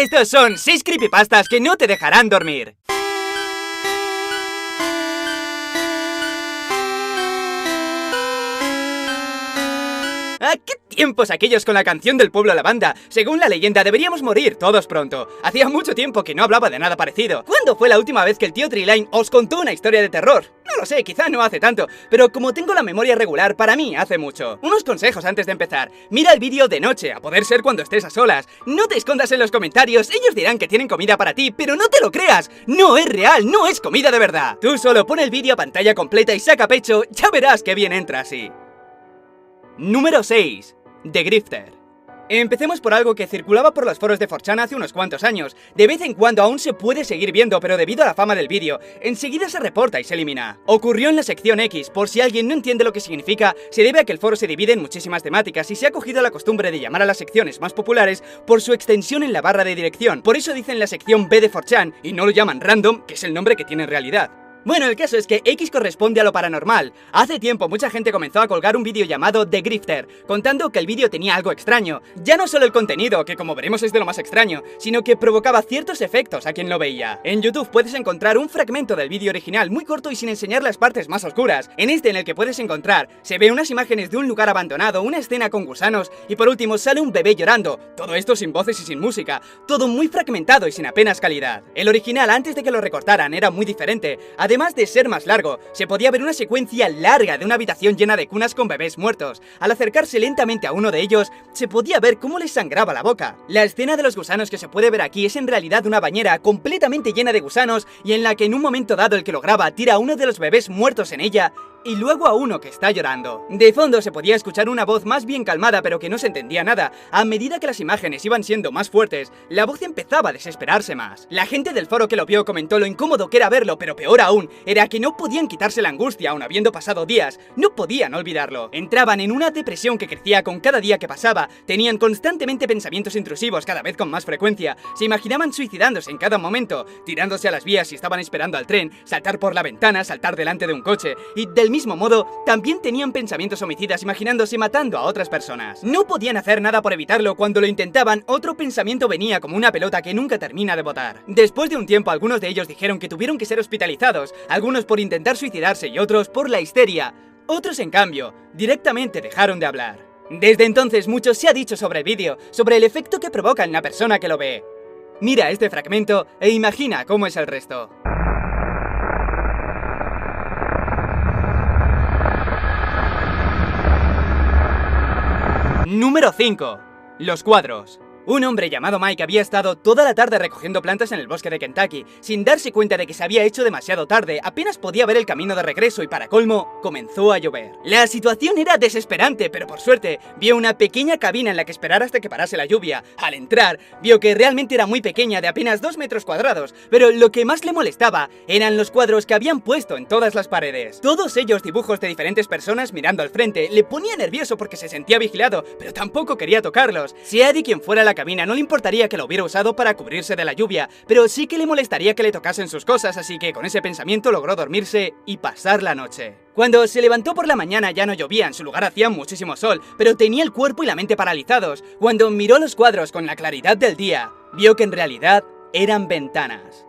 Estos son 6 creepypastas que no te dejarán dormir. ¿A qué tiempos aquellos con la canción del pueblo a la banda? Según la leyenda, deberíamos morir todos pronto. Hacía mucho tiempo que no hablaba de nada parecido. ¿Cuándo fue la última vez que el tío Treeline os contó una historia de terror? No lo sé, quizá no hace tanto, pero como tengo la memoria regular, para mí hace mucho. Unos consejos antes de empezar. Mira el vídeo de noche, a poder ser cuando estés a solas. No te escondas en los comentarios, ellos dirán que tienen comida para ti, pero no te lo creas. No es real, no es comida de verdad. Tú solo pon el vídeo a pantalla completa y saca pecho, ya verás que bien entra así. Número 6. The Grifter. Empecemos por algo que circulaba por los foros de 4chan hace unos cuantos años. De vez en cuando aún se puede seguir viendo, pero debido a la fama del vídeo, enseguida se reporta y se elimina. Ocurrió en la sección X, por si alguien no entiende lo que significa, se debe a que el foro se divide en muchísimas temáticas y se ha cogido la costumbre de llamar a las secciones más populares por su extensión en la barra de dirección. Por eso dicen la sección B de 4chan y no lo llaman random, que es el nombre que tiene en realidad. Bueno, el caso es que X corresponde a lo paranormal. Hace tiempo mucha gente comenzó a colgar un vídeo llamado The Grifter, contando que el vídeo tenía algo extraño. Ya no solo el contenido, que como veremos es de lo más extraño, sino que provocaba ciertos efectos a quien lo veía. En YouTube puedes encontrar un fragmento del vídeo original muy corto y sin enseñar las partes más oscuras. En este, en el que puedes encontrar, se ve unas imágenes de un lugar abandonado, una escena con gusanos y por último sale un bebé llorando. Todo esto sin voces y sin música, todo muy fragmentado y sin apenas calidad. El original, antes de que lo recortaran, era muy diferente. Además de ser más largo, se podía ver una secuencia larga de una habitación llena de cunas con bebés muertos. Al acercarse lentamente a uno de ellos, se podía ver cómo les sangraba la boca. La escena de los gusanos que se puede ver aquí es en realidad una bañera completamente llena de gusanos y en la que en un momento dado el que lo graba tira a uno de los bebés muertos en ella y luego a uno que está llorando. De fondo se podía escuchar una voz más bien calmada pero que no se entendía nada. A medida que las imágenes iban siendo más fuertes, la voz empezaba a desesperarse más. La gente del foro que lo vio comentó lo incómodo que era verlo, pero peor aún, era que no podían quitarse la angustia aun habiendo pasado días, no podían olvidarlo. Entraban en una depresión que crecía con cada día que pasaba, tenían constantemente pensamientos intrusivos cada vez con más frecuencia, se imaginaban suicidándose en cada momento, tirándose a las vías si estaban esperando al tren, saltar por la ventana, saltar delante de un coche, y del mismo modo, también tenían pensamientos homicidas imaginándose matando a otras personas. No podían hacer nada por evitarlo, cuando lo intentaban, otro pensamiento venía como una pelota que nunca termina de botar. Después de un tiempo, algunos de ellos dijeron que tuvieron que ser hospitalizados, algunos por intentar suicidarse y otros por la histeria. Otros, en cambio, directamente dejaron de hablar. Desde entonces mucho se ha dicho sobre el vídeo, sobre el efecto que provoca en la persona que lo ve. Mira este fragmento e imagina cómo es el resto. Número 5. Los cuadros. Un hombre llamado Mike había estado toda la tarde recogiendo plantas en el bosque de Kentucky, sin darse cuenta de que se había hecho demasiado tarde, apenas podía ver el camino de regreso y para colmo, comenzó a llover. La situación era desesperante, pero por suerte, vio una pequeña cabina en la que esperar hasta que parase la lluvia. Al entrar, vio que realmente era muy pequeña, de apenas 2 metros cuadrados, pero lo que más le molestaba eran los cuadros que habían puesto en todas las paredes. Todos ellos dibujos de diferentes personas mirando al frente, le ponía nervioso porque se sentía vigilado, pero tampoco quería tocarlos. Sea de quien fuera la cabina, no le importaría que lo hubiera usado para cubrirse de la lluvia, pero sí que le molestaría que le tocasen sus cosas, así que con ese pensamiento logró dormirse y pasar la noche. Cuando se levantó por la mañana ya no llovía, en su lugar hacía muchísimo sol, pero tenía el cuerpo y la mente paralizados. Cuando miró los cuadros con la claridad del día, vio que en realidad eran ventanas.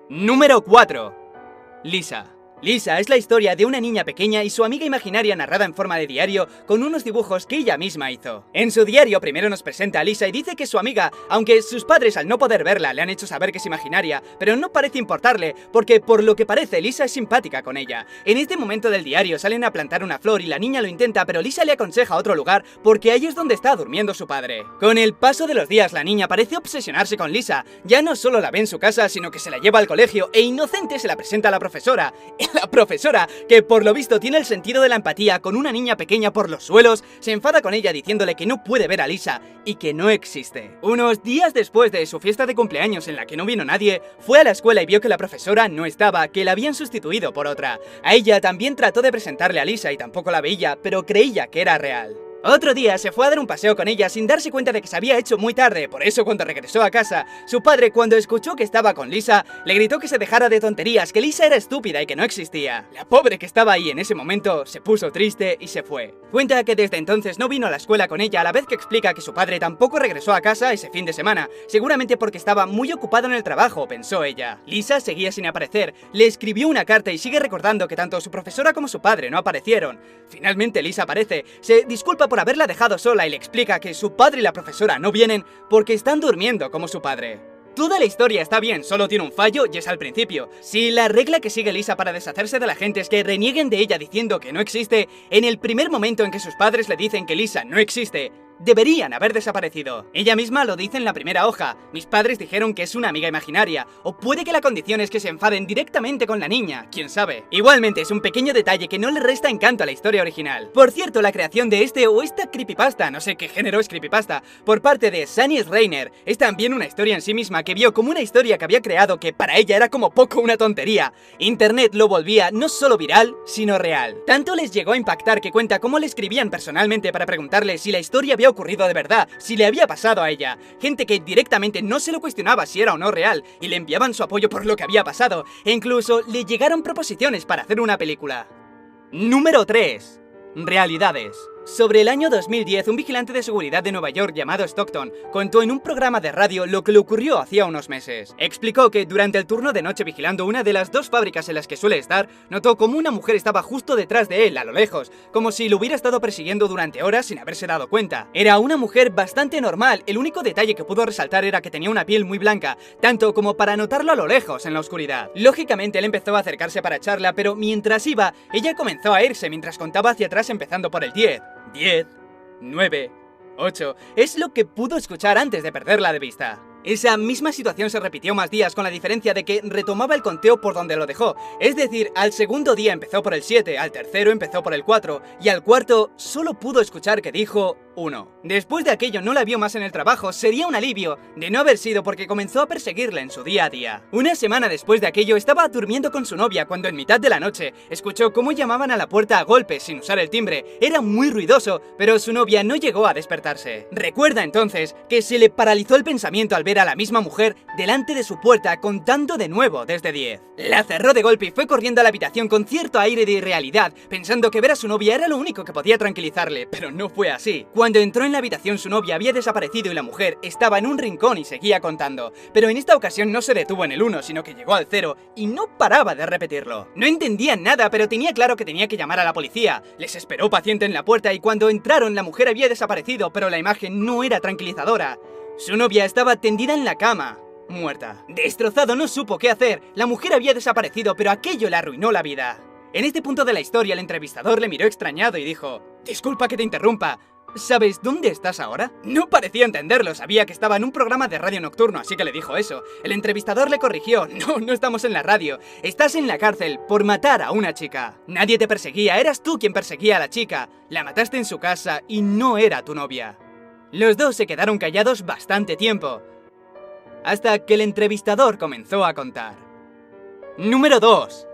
Número 4. Lisa. Lisa es la historia de una niña pequeña y su amiga imaginaria narrada en forma de diario con unos dibujos que ella misma hizo. En su diario primero nos presenta a Lisa y dice que su amiga, aunque sus padres al no poder verla le han hecho saber que es imaginaria, pero no parece importarle porque por lo que parece Lisa es simpática con ella. En este momento del diario salen a plantar una flor y la niña lo intenta, pero Lisa le aconseja otro lugar porque ahí es donde está durmiendo su padre. Con el paso de los días la niña parece obsesionarse con Lisa, ya no solo la ve en su casa sino que se la lleva al colegio e inocente se la presenta a la profesora. La profesora, que por lo visto tiene el sentido de la empatía con una niña pequeña por los suelos, se enfada con ella diciéndole que no puede ver a Lisa y que no existe. Unos días después de su fiesta de cumpleaños en la que no vino nadie, fue a la escuela y vio que la profesora no estaba, que la habían sustituido por otra. A ella también trató de presentarle a Lisa y tampoco la veía, pero creía que era real. Otro día se fue a dar un paseo con ella sin darse cuenta de que se había hecho muy tarde, por eso cuando regresó a casa, su padre, cuando escuchó que estaba con Lisa, le gritó que se dejara de tonterías, que Lisa era estúpida y que no existía. La pobre que estaba ahí en ese momento se puso triste y se fue. Cuenta que desde entonces no vino a la escuela con ella, a la vez que explica que su padre tampoco regresó a casa ese fin de semana, seguramente porque estaba muy ocupado en el trabajo, pensó ella. Lisa seguía sin aparecer, le escribió una carta y sigue recordando que tanto su profesora como su padre no aparecieron. Finalmente Lisa aparece, se disculpa por haberla dejado sola y le explica que su padre y la profesora no vienen porque están durmiendo como su padre. Toda la historia está bien, solo tiene un fallo y es al principio. Si la regla que sigue Lisa para deshacerse de la gente es que renieguen de ella diciendo que no existe, en el primer momento en que sus padres le dicen que Lisa no existe, deberían haber desaparecido. Ella misma lo dice en la primera hoja. Mis padres dijeron que es una amiga imaginaria, o puede que la condición es que se enfaden directamente con la niña, quién sabe. Igualmente es un pequeño detalle que no le resta encanto a la historia original. Por cierto, la creación de este o esta creepypasta, no sé qué género es creepypasta, por parte de Sunny Reiner, es también una historia en sí misma que vio como una historia que había creado que para ella era como poco una tontería. Internet lo volvía no solo viral, sino real. Tanto les llegó a impactar que cuenta cómo le escribían personalmente para preguntarle si la historia había ocurrido de verdad, si le había pasado a ella. Gente que directamente no se lo cuestionaba si era o no real, y le enviaban su apoyo por lo que había pasado, e incluso le llegaron proposiciones para hacer una película. Número 3. Realidades. Sobre el año 2010, un vigilante de seguridad de Nueva York llamado Stockton contó en un programa de radio lo que le ocurrió hacía unos meses. Explicó que durante el turno de noche vigilando una de las dos fábricas en las que suele estar, notó como una mujer estaba justo detrás de él, a lo lejos, como si lo hubiera estado persiguiendo durante horas sin haberse dado cuenta. Era una mujer bastante normal, el único detalle que pudo resaltar era que tenía una piel muy blanca, tanto como para notarlo a lo lejos en la oscuridad. Lógicamente él empezó a acercarse para echarla, pero mientras iba, ella comenzó a irse mientras contaba hacia atrás empezando por el 10. 10, 9, 8... Es lo que pudo escuchar antes de perderla de vista. Esa misma situación se repitió más días, con la diferencia de que retomaba el conteo por donde lo dejó. Es decir, al segundo día empezó por el 7, al tercero empezó por el 4, y al cuarto solo pudo escuchar que dijo 1. Después de aquello no la vio más en el trabajo. Sería un alivio de no haber sido porque comenzó a perseguirla en su día a día. Una semana después de aquello estaba durmiendo con su novia cuando en mitad de la noche escuchó cómo llamaban a la puerta a golpes sin usar el timbre. Era muy ruidoso, pero su novia no llegó a despertarse. Recuerda entonces que se le paralizó el pensamiento al ver a la misma mujer delante de su puerta contando de nuevo desde 10. La cerró de golpe y fue corriendo a la habitación con cierto aire de irrealidad, pensando que ver a su novia era lo único que podía tranquilizarle, pero no fue así. Cuando entró en la habitación su novia había desaparecido y la mujer estaba en un rincón y seguía contando, pero en esta ocasión no se detuvo en el 1, sino que llegó al 0 y no paraba de repetirlo. No entendían nada, pero tenía claro que tenía que llamar a la policía. Les esperó paciente en la puerta y cuando entraron la mujer había desaparecido, pero la imagen no era tranquilizadora. Su novia estaba tendida en la cama, muerta. Destrozado, no supo qué hacer. La mujer había desaparecido, pero aquello le arruinó la vida. En este punto de la historia, el entrevistador le miró extrañado y dijo: «Disculpa que te interrumpa. ¿Sabes dónde estás ahora?». No parecía entenderlo, sabía que estaba en un programa de radio nocturno, así que le dijo eso. El entrevistador le corrigió: no estamos en la radio, estás en la cárcel por matar a una chica. Nadie te perseguía, eras tú quien perseguía a la chica. La mataste en su casa y no era tu novia. Los dos se quedaron callados bastante tiempo, hasta que el entrevistador comenzó a contar. Número 2.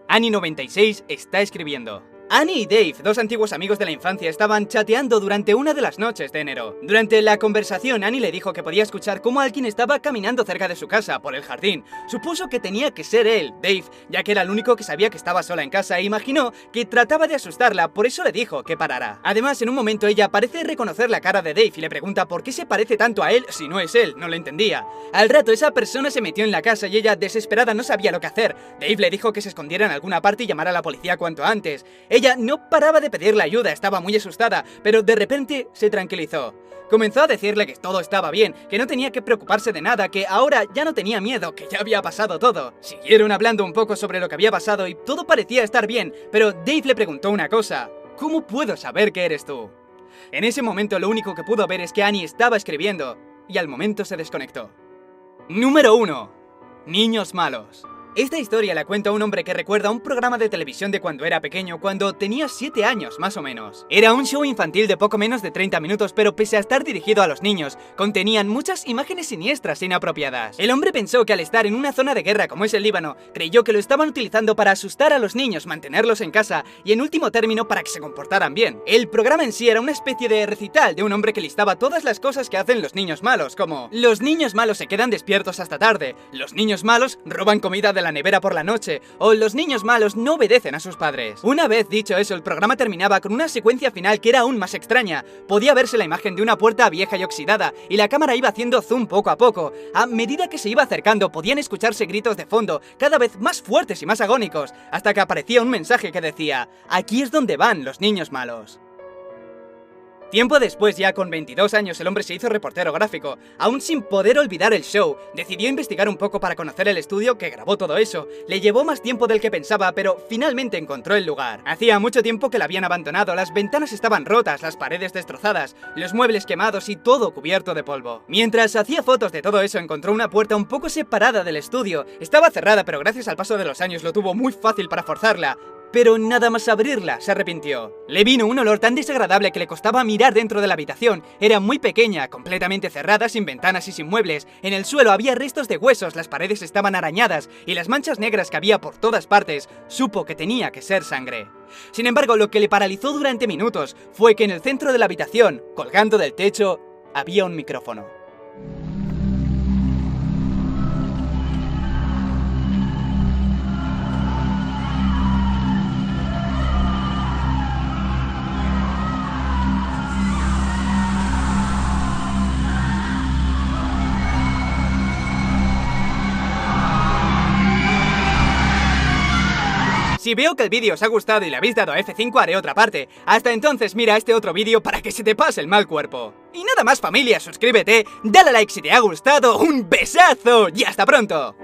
Annie96 está escribiendo. Annie y Dave, dos antiguos amigos de la infancia, estaban chateando durante una de las noches de enero. Durante la conversación, Annie le dijo que podía escuchar cómo alguien estaba caminando cerca de su casa, por el jardín. Supuso que tenía que ser él, Dave, ya que era el único que sabía que estaba sola en casa e imaginó que trataba de asustarla, por eso le dijo que parara. Además, en un momento ella parece reconocer la cara de Dave y le pregunta por qué se parece tanto a él si no es él, no lo entendía. Al rato, esa persona se metió en la casa y ella, desesperada, no sabía lo que hacer. Dave le dijo que se escondiera en alguna parte y llamara a la policía cuanto antes. Ella no paraba de pedirle ayuda, estaba muy asustada, pero de repente se tranquilizó. Comenzó a decirle que todo estaba bien, que no tenía que preocuparse de nada, que ahora ya no tenía miedo, que ya había pasado todo. Siguieron hablando un poco sobre lo que había pasado y todo parecía estar bien, pero Dave le preguntó una cosa: ¿cómo puedo saber que eres tú? En ese momento lo único que pudo ver es que Annie estaba escribiendo, y al momento se desconectó. Número 1. Niños malos. Esta historia la cuenta un hombre que recuerda un programa de televisión de cuando era pequeño, cuando tenía 7 años más o menos. Era un show infantil de poco menos de 30 minutos, pero pese a estar dirigido a los niños, contenían muchas imágenes siniestras e inapropiadas. El hombre pensó que al estar en una zona de guerra como es el Líbano, creyó que lo estaban utilizando para asustar a los niños, mantenerlos en casa y en último término para que se comportaran bien. El programa en sí era una especie de recital de un hombre que listaba todas las cosas que hacen los niños malos, como: los niños malos se quedan despiertos hasta tarde, los niños malos roban comida de la nevera por la noche, o los niños malos no obedecen a sus padres. Una vez dicho eso, el programa terminaba con una secuencia final que era aún más extraña. Podía verse la imagen de una puerta vieja y oxidada, y la cámara iba haciendo zoom poco a poco. A medida que se iba acercando, podían escucharse gritos de fondo, cada vez más fuertes y más agónicos, hasta que aparecía un mensaje que decía: aquí es donde van los niños malos. Tiempo después, ya con 22 años, el hombre se hizo reportero gráfico. Aún sin poder olvidar el show, decidió investigar un poco para conocer el estudio que grabó todo eso. Le llevó más tiempo del que pensaba, pero finalmente encontró el lugar. Hacía mucho tiempo que la habían abandonado, las ventanas estaban rotas, las paredes destrozadas, los muebles quemados y todo cubierto de polvo. Mientras hacía fotos de todo eso, encontró una puerta un poco separada del estudio. Estaba cerrada, pero gracias al paso de los años lo tuvo muy fácil para forzarla. Pero nada más abrirla, se arrepintió. Le vino un olor tan desagradable que le costaba mirar dentro de la habitación. Era muy pequeña, completamente cerrada, sin ventanas y sin muebles. En el suelo había restos de huesos, las paredes estaban arañadas y las manchas negras que había por todas partes. Supo que tenía que ser sangre. Sin embargo, lo que le paralizó durante minutos fue que en el centro de la habitación, colgando del techo, había un micrófono. Si veo que el vídeo os ha gustado y le habéis dado a F5, haré otra parte. Hasta entonces mira este otro vídeo para que se te pase el mal cuerpo. Y nada más, familia, suscríbete, dale a like si te ha gustado, un besazo y hasta pronto.